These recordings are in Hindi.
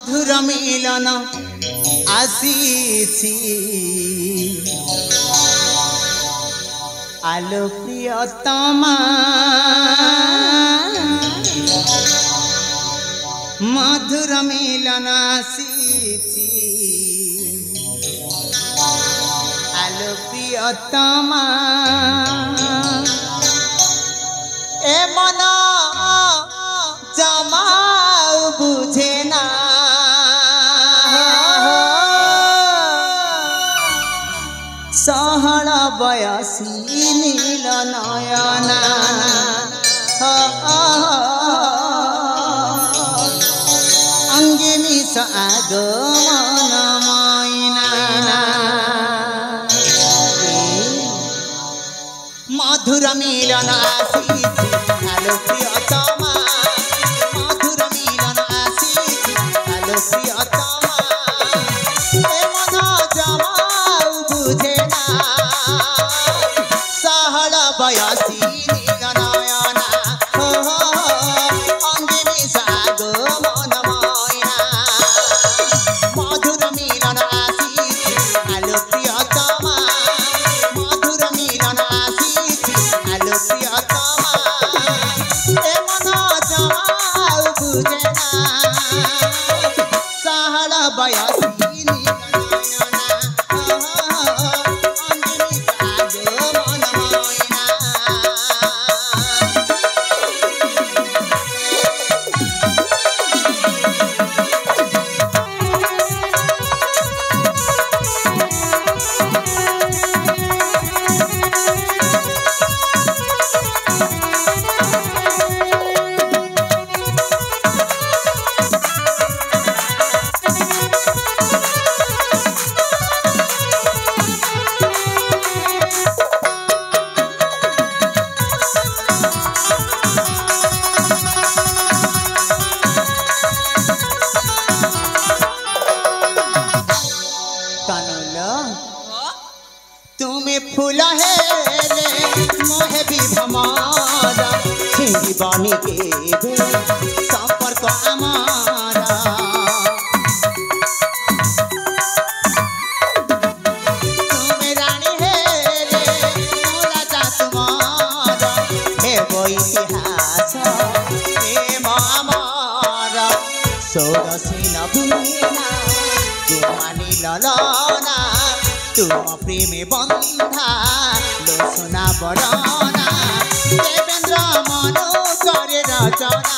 मधुर मिलन आसीछि आलो प्रियतमा मधुर मिलन आसीछि आलो प्रियतमा ए मन जमा बुझे ना सहल बयसी नील नयना अंगे मिस आगो मन मैना मधुर मिलन आसीछि आलो प्रियतमा मधुर मिलन आसीछि आलो प्रियतमा ए मन जमा बुझे ना सहल बयसी नील नयना अंगे मिसागो मन मैना मधुर मिलन आसीछि आलो प्रियतमा मधुर मिलन आसीछि आलो प्रियतमा ए मन जमा बुझे ना सहल बयसी तुम्हें फूल है मोहे भी भमारा छिंदी बानी के संपर्क हमारा तुम्हें रानी है मोला जा तुम्हारा हे वो इतिहास प्रेम हमारा सोरसीन भूमिना गुमानी ललना तुम प्रेमे बंधा लोसना बड़ना देवेंद्र मनु करे रचना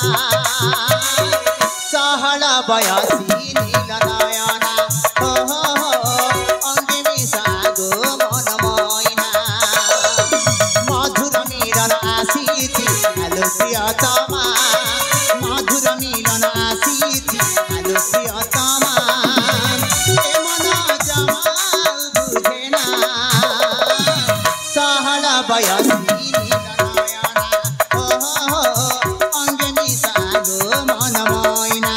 सहल बयसी नील नयना अंगे मिसागो मन मैना मधुर मिलन आसीछि आलो प्रियतमा मधुर मिलन आसीछि आलो प्रियतमा ए मन जमा बयसी अंगे मिसागो मन मैना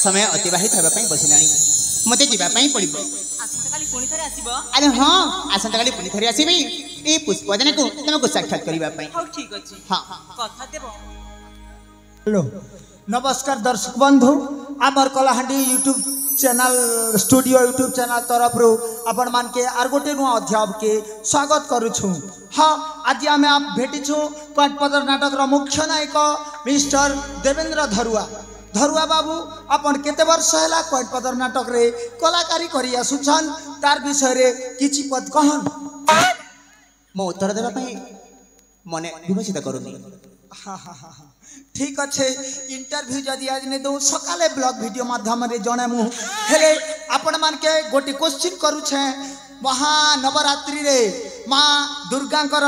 समय अतिबाहित होगा बसिलानी मते जीवाई पड़ो अरे हाँ आसंता काली पुणी थरी आसबि ये पुष्पजना को तुमको साक्षात करने हेलो नमस्कार दर्शक बंधु आमर Kalahandi YouTube channel studio YouTube channel तरफ रू आपण मान के आर गोटे नुआ अध्याय के स्वागत करुछु। हाँ आज आम आप भेटिछु कंठपदर नाटक मुख्य नायक मिस्टर देवेंद्र धरुआ धरुआ बाबू अपन केते वर्ष है कंठपदर नाटक रे कलाकारी करी आसुछन तार विषय रे किछि पद कहन मो उत्तर देबा पई मने विभूषित करूनी। हाँ हाँ हाँ हाँ ठीक अच्छे इंटरव्यू जदि आज नहीं दो सकाले ब्लॉग वीडियो माध्यम रे जणे मु हेले आपण मान के गोटे क्वेश्चन करू छे महानवरात्रि रे माँ दुर्गा कर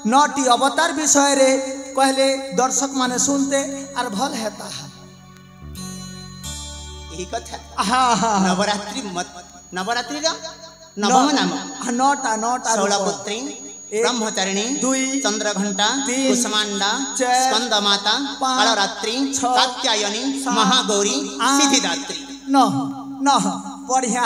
9टी अवतार विषय रे कहले दर्शक माने सुनते और भल हेता यही कथा हाँ हाँ नवरात्रि रा नवम नाम 9टा शौलपुत्री ब्रह्मचारिणी दुई चंद्रघंटा तीन कुसमांडा चार स्कंदमाता पाँच कालरात्रि छः कात्यायनी सात महागौरी आठ सिद्धिदात्री न बढ़िया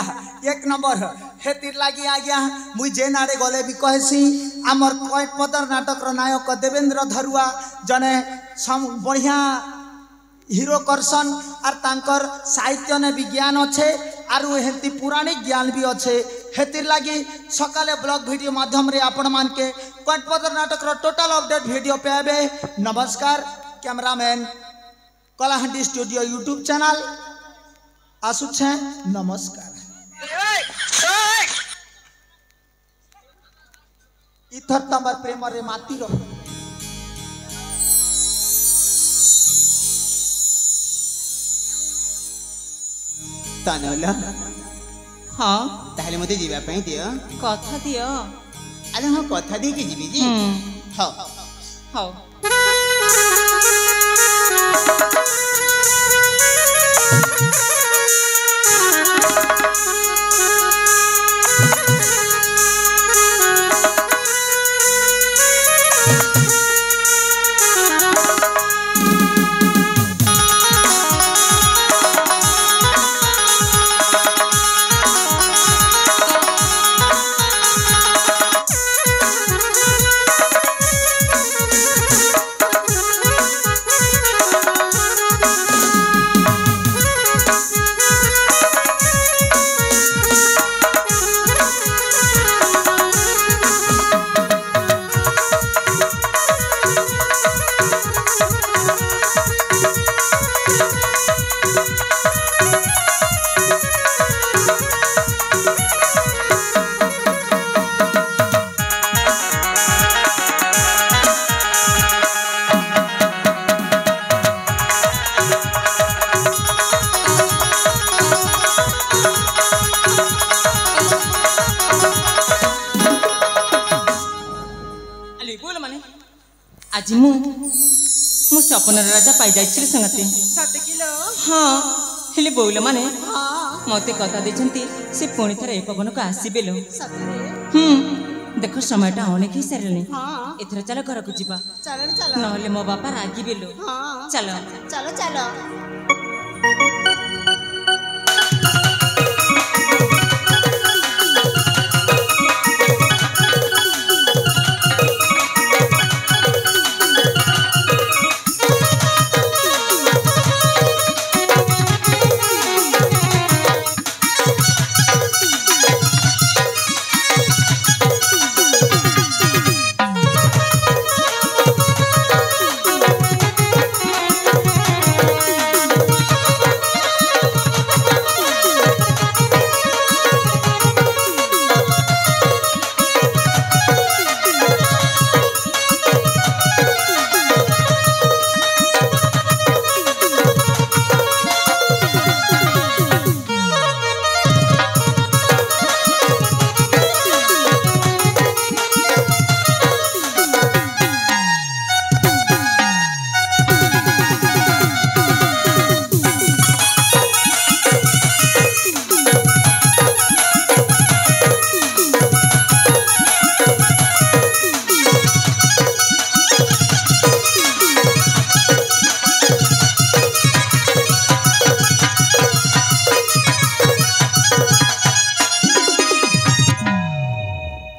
1 नंबर हेतिर लगी आज्ञा मुई जे नारे गले भी कहसी आमर कयपदर नाटक नायक देवेंद्र धरुआ जने बढ़िया हीरो करसन और तांकर साहित्य ने विज्ञान अच्छे और हेती पुराणिक ज्ञान भी अच्छे हेतिर लगी सकाले ब्लॉग वीडियो माध्यम रे आपण मान के कटपदर नाटक टोटल अपडेट वीडियो पाबे। नमस्कार cameraman Kalahandi studio YouTube channel आसुछे नमस्कार। इथर तमर प्रेम रे माती रो तानला हाँ ताहले मते जीवा पई दियो कथा दियो अरे हाँ कथा दे के जीवी जी हाँ हाँ आज मु सपन राजा पाई जाइछिली संगति हाँ हेले बोल माने मते कथा देछंती से पुणी थरे ए पवन को आसीबे लो देख समयटा अनेक ही सारे एथर चलो घर को जीवा नहले मो बापा रागिबे लो चलो चलो चलो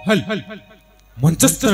हल मंचस्थ